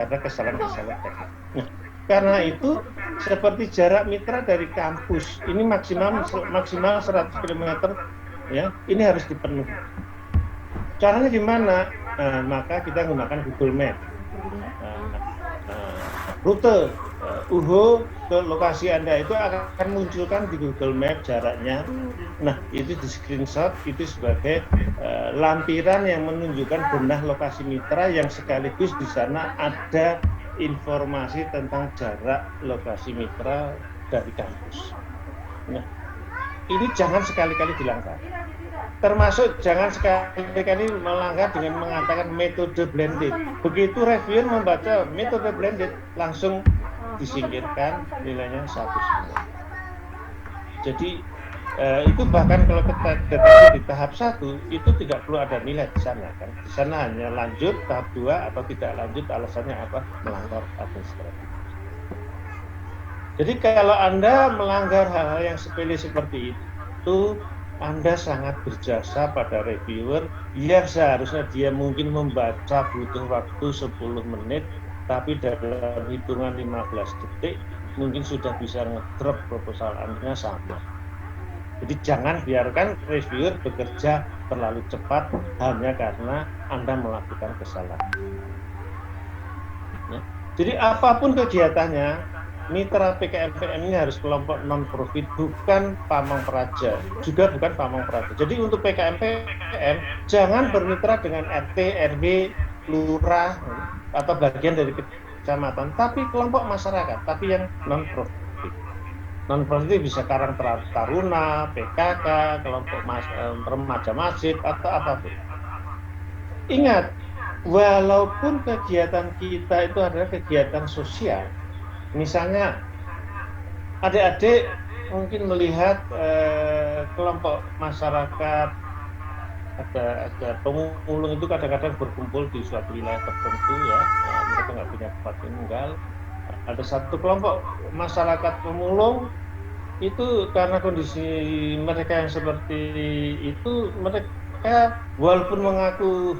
karena kesalahan-kesalahan teknis. Nah, karena itu seperti jarak mitra dari kampus ini maksimal 100 km ya, ini harus dipenuhi. Caranya gimana? Maka kita menggunakan Google Map. Rute UHO ke lokasi Anda itu akan munculkan di Google Map jaraknya. Nah, itu di screenshot, itu sebagai lampiran yang menunjukkan benah lokasi mitra yang sekaligus di sana ada informasi tentang jarak lokasi mitra dari kampus. Nah, ini jangan sekali-kali dilanggar. Termasuk jangan sekali-kali melanggar dengan mengatakan metode blended. Begitu reviewer membaca metode blended, langsung disingkirkan, nilainya 1 semua. Jadi itu bahkan kalau kita deteksi di tahap 1 itu tidak perlu ada nilai di sana kan. Di sana hanya lanjut tahap 2 atau tidak lanjut, alasannya apa? Melanggar administratif. Jadi kalau Anda melanggar hal-hal yang sepele seperti itu, Anda sangat berjasa pada reviewer yang seharusnya dia mungkin membaca butuh waktu 10 menit, tapi dalam hitungan 15 detik mungkin sudah bisa ngedrop proposal Anda sama. Jadi jangan biarkan reviewer bekerja terlalu cepat hanya karena Anda melakukan kesalahan. Ya. Jadi apapun kegiatannya, mitra PKMPM ini harus kelompok non-profit, bukan pamong praja, juga bukan pamong praja. Jadi untuk PKMPM jangan bermitra dengan RT, RW, lurah atau bagian dari kecamatan, tapi kelompok masyarakat, tapi yang non-profit. Non-profit bisa Karang Taruna, PKK, kelompok remaja masjid atau apapun. Ingat, walaupun kegiatan kita itu adalah kegiatan sosial, misalnya adik-adik mungkin melihat kelompok masyarakat ada pemulung itu kadang-kadang berkumpul di suatu wilayah tertentu ya, mereka nggak punya tempat tinggal. Ada satu kelompok masyarakat pemulung itu karena kondisi mereka yang seperti itu, mereka walaupun mengaku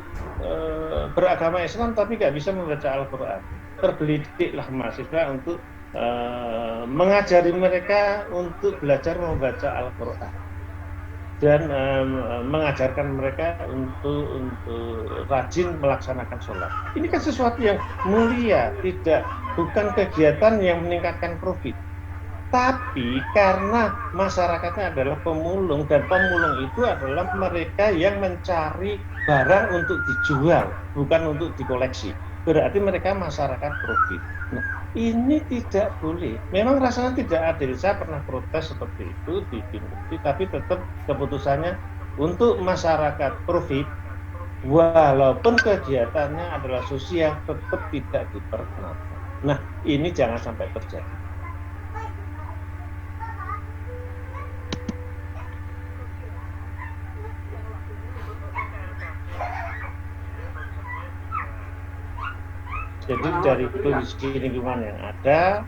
beragama Islam tapi nggak bisa membaca Al-Quran. Terbelidiklah mahasiswa untuk mengajari mereka untuk belajar membaca Al-Quran dan mengajarkan mereka untuk rajin melaksanakan sholat. Ini kan sesuatu yang mulia, bukan kegiatan yang meningkatkan profit. Tapi karena masyarakatnya adalah pemulung, dan pemulung itu adalah mereka yang mencari barang untuk dijual, bukan untuk dikoleksi. Berarti mereka masyarakat profit. Nah, ini tidak boleh. Memang rasanya tidak adil. Saya pernah protes seperti itu di Bintang, tapi tetap keputusannya untuk masyarakat profit, walaupun kegiatannya adalah sosial, tetap tidak diperkenankan. Nah, ini jangan sampai terjadi. Jadi dari kondisi lingkungan yang ada,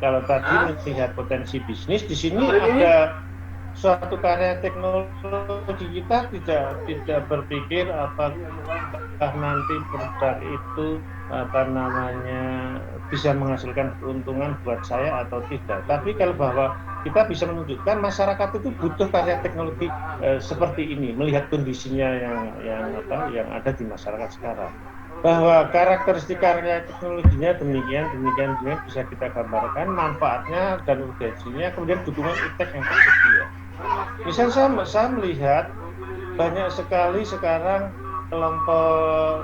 kalau tadi melihat potensi bisnis, di sini ada suatu karya teknologi, kita tidak berpikir apakah nanti produk itu bisa menghasilkan keuntungan buat saya atau tidak. Tapi kalau bahwa kita bisa menunjukkan masyarakat itu butuh karya teknologi seperti ini, melihat kondisinya yang ada di masyarakat sekarang. Bahwa karakteristik karya teknologinya demikian bisa kita gambarkan manfaatnya dan urgensinya, kemudian dukungan iptek yang tersedia. Misalnya saya melihat banyak sekali sekarang kelompok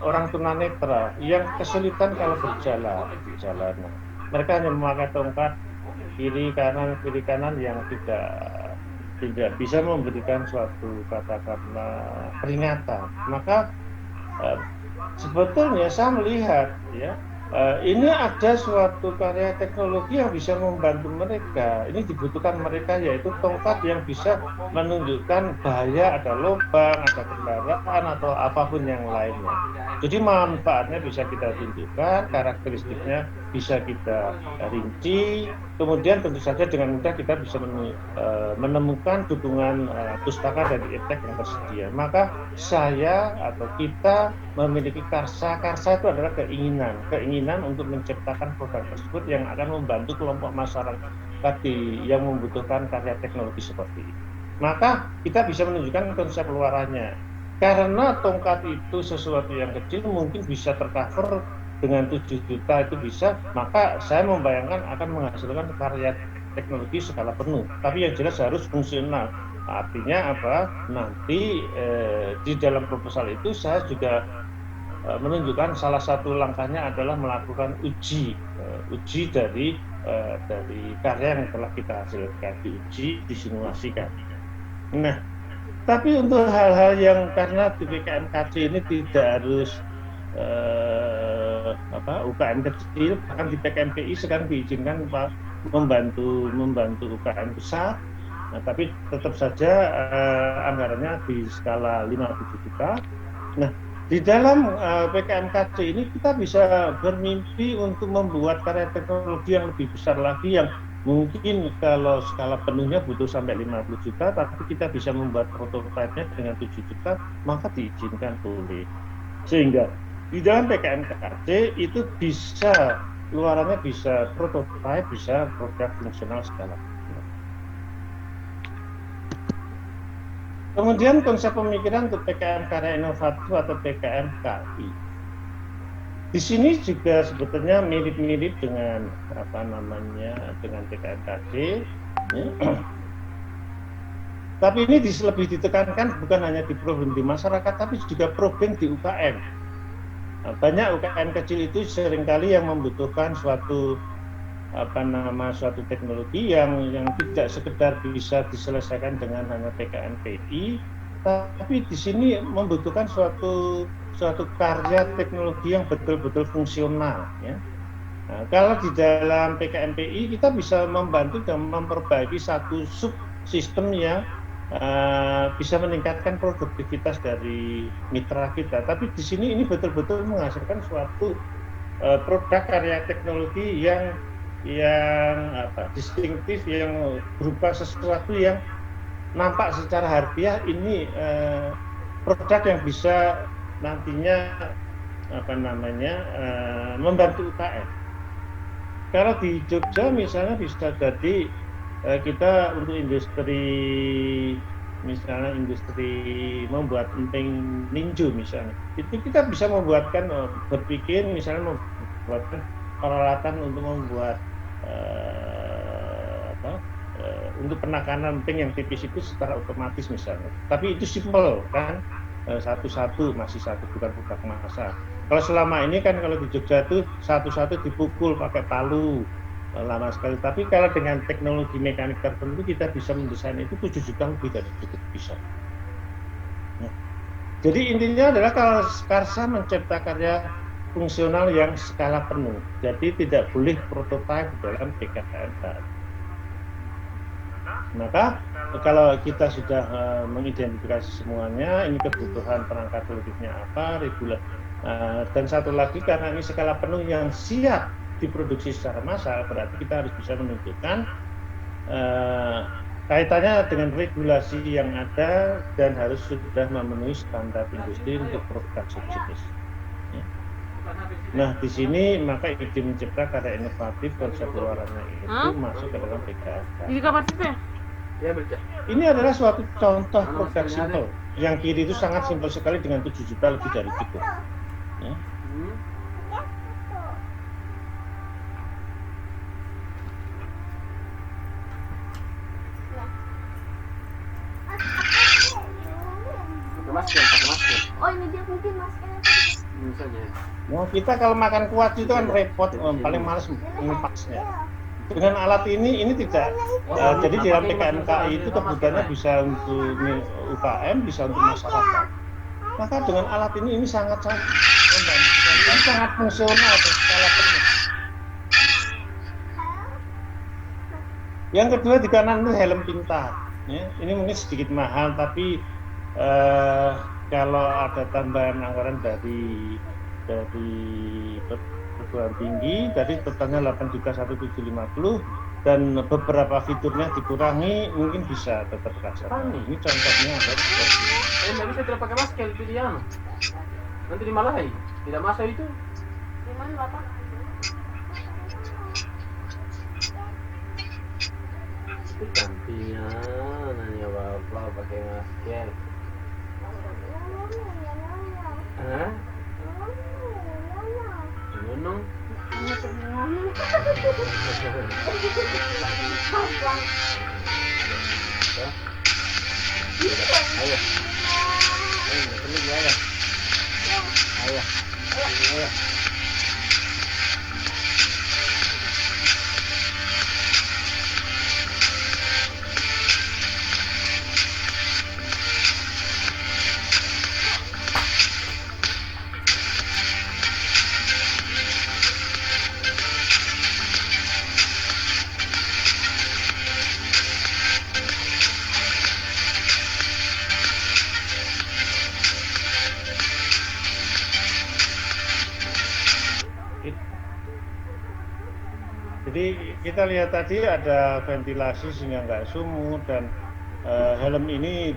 orang tunanetra yang kesulitan kalau berjalan di jalanan. Mereka hanya memakai tongkat kiri kanan yang tidak bisa memberikan suatu katakanlah peringatan. Maka sebetulnya saya melihat ya, ini ada suatu karya teknologi yang bisa membantu mereka. Ini dibutuhkan mereka, yaitu tongkat yang bisa menunjukkan bahaya ada lubang, ada kendaraan atau apapun yang lainnya. Jadi manfaatnya bisa kita tunjukkan, karakteristiknya bisa kita rinci. Kemudian tentu saja dengan mudah kita bisa menemukan dukungan pustaka dari iptek yang tersedia. Maka saya atau kita memiliki karsa. Karsa itu adalah keinginan untuk menciptakan produk tersebut yang akan membantu kelompok masyarakat yang membutuhkan karya teknologi seperti itu. Maka kita bisa menunjukkan konsep luarannya. Karena tongkat itu sesuatu yang kecil mungkin bisa tercover dengan 7 juta itu bisa, maka saya membayangkan akan menghasilkan karya teknologi skala penuh. Tapi yang jelas harus fungsional. Artinya apa? Nanti di dalam proposal itu saya juga menunjukkan salah satu langkahnya adalah melakukan uji dari karya yang telah kita hasilkan, diuji, disimulasikan. Nah, tapi untuk hal-hal yang karena di PKMKC ini tidak harus UKM kecil, bahkan di PKMPI sekarang diizinkan membantu UKM besar. Nah, tapi tetap saja anggarannya di skala 57 juta. Nah, di dalam PKMKC ini kita bisa bermimpi untuk membuat karya teknologi yang lebih besar lagi, yang mungkin kalau skala penuhnya butuh sampai 50 juta, tapi kita bisa membuat prototipe-nya dengan 7 juta, maka diizinkan boleh. Sehingga di dalam PKMKC itu bisa, luarannya bisa prototipe, bisa produk fungsional skala. Kemudian konsep pemikiran untuk PKM karya inovatif atau PKMKI. Di sini juga sebetulnya mirip-mirip dengan dengan PKMKC. Tapi ini lebih ditekankan bukan hanya di problem di masyarakat, tapi juga problem di UKM. Nah, banyak UKM kecil itu seringkali yang membutuhkan suatu teknologi yang tidak sekedar bisa diselesaikan dengan hanya PKMPI, tapi di sini membutuhkan suatu karya teknologi yang betul-betul fungsional, ya. Nah, kalau di dalam PKMPI kita bisa membantu dan memperbaiki satu subsistem yang bisa meningkatkan produktivitas dari mitra kita. Tapi di sini ini betul-betul menghasilkan suatu produk karya teknologi yang distintif, yang berupa sesuatu yang nampak secara harfiah ini produk yang bisa nantinya membantu UKM. Kalau di Jogja misalnya bisa jadi kita untuk industri membuat emping ninju misalnya, itu kita bisa berpikir misalnya membuatkan peralatan untuk membuat untuk penakanan emping yang tipis itu secara otomatis misalnya. Tapi itu simple kan, satu-satu masih satu, bukan massa. Kalau selama ini kan kalau di Jogja itu satu-satu dipukul pakai palu, lama sekali. Tapi kalau dengan teknologi mekanik tertentu kita bisa mendesain itu 7 juta lebih dari cukup bisa. Nah, jadi intinya adalah kalau Karsa mencipta karya fungsional yang skala penuh, jadi tidak boleh prototipe dalam PKMK. Maka kalau kita sudah mengidentifikasi semuanya, ini kebutuhan perangkat logiknya apa, dan satu lagi karena ini skala penuh yang siap diproduksi secara massal, berarti kita harus bisa menunjukkan kaitannya dengan regulasi yang ada dan harus sudah memenuhi standar industri untuk produksi sejenis. Nah, di sini maka ide mencipta karya inovatif konsep luarannya itu masuk ke dalam PKMK. Ini adalah suatu contoh produk simple. Yang kiri itu sangat simpel sekali dengan 7 juta lebih dari cukup. Ya. Pakai masker. Oh, ini dia mungkin maskernya. Nah, kita kalau makan kuat itu kan repot, paling males ngepasnya. Dengan alat ini tidak. Jadi di dalam PKMKI itu kebutuhannya bisa untuk UKM, bisa untuk masyarakat. Maka dengan alat ini sangat fungsional skala penuh. Yang kedua di kanan itu helm pintar. Ya, ini mungkin sedikit mahal, tapi kalau ada tambahan anggaran dari perguruan tinggi, tadi totalnya 8.150.000 dan beberapa fiturnya dikurangi, mungkin bisa tetap terlaksana. Ini contohnya ada. Nggak bisa tidak pakai masker itu dia. Nanti dimarahi. Tidak masuk itu. Di mana Bapak? Itu cantiknya nanya bapak pakai masker. Hah? Gunung? Ayo. Ayo, pergi ayo. Ayo. Ayo. Jadi kita lihat tadi ada ventilasi sehingga nggak sumur dan helm ini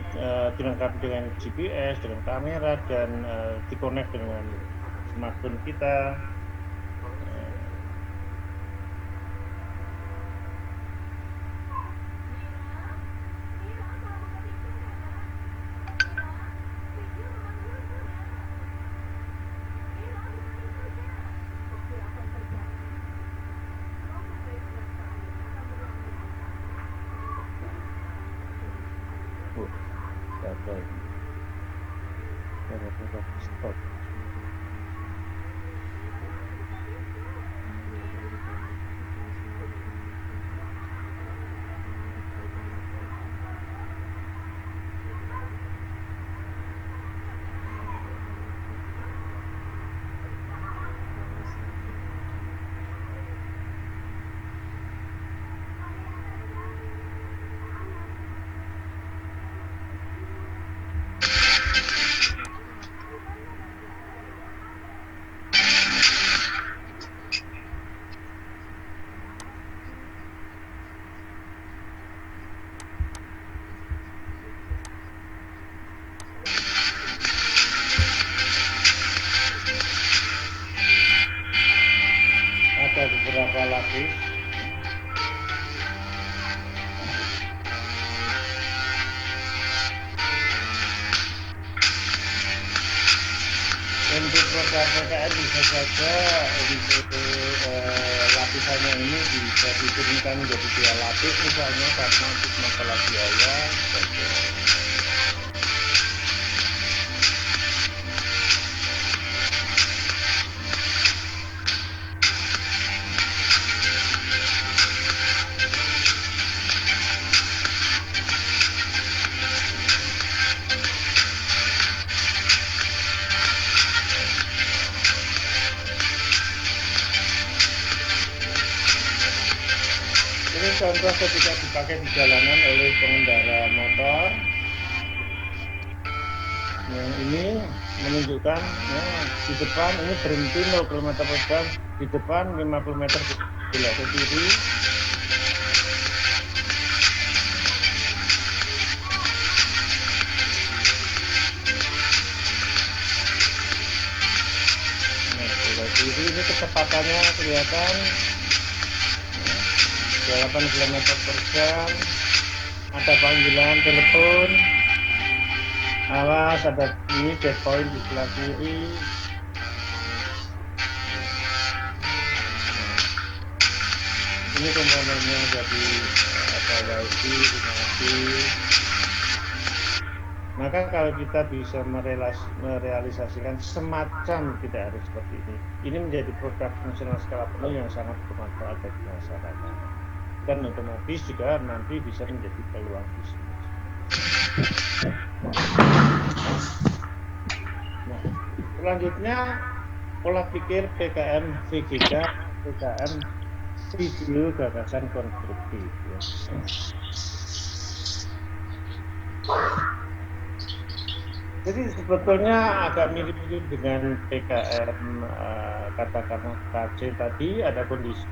dilengkapi dengan GPS, dengan kamera dan dikonek dengan smartphone kita. Stop. Ada beberapa lapis. Untuk produk PKN bisa saja untuk lapisannya ini bisa diturunkan menjadi 2 lapis misalnya karena untuk masalah biaya saja. Ini contoh ketika dipakai di jalanan oleh pengendara motor. Yang ini menunjukkan di depan ini berhenti 0 km per jam, di depan 50 meter belok ke kiri. Belok kiri ini kecepatannya kelihatan 8 km per jam. Ada panggilan telepon. Awas, ada ini dead point di sebelah kiri. Ini komponennya jadi ada wifi, maka kalau kita bisa merealisasikan semacam tidak harus seperti ini. Ini menjadi produk fungsional skala penuh yang sangat bermanfaat bagi masyarakat. Dan otomatis juga nanti bisa menjadi peluang bisnis. Nah, selanjutnya pola pikir PKM VGK, PKM video gagasan konstruktif. Ya. Jadi sebetulnya agak mirip-mirip dengan PKM katakanlah KC tadi, ada kondisi.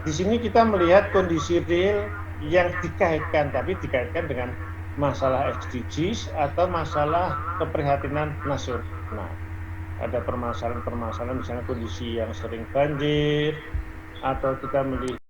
Di sini kita melihat kondisi real yang dikaitkan, tapi dikaitkan dengan masalah SDGs atau masalah keprihatinan nasional. ada permasalahan-permasalahan misalnya kondisi yang sering banjir atau kita melihat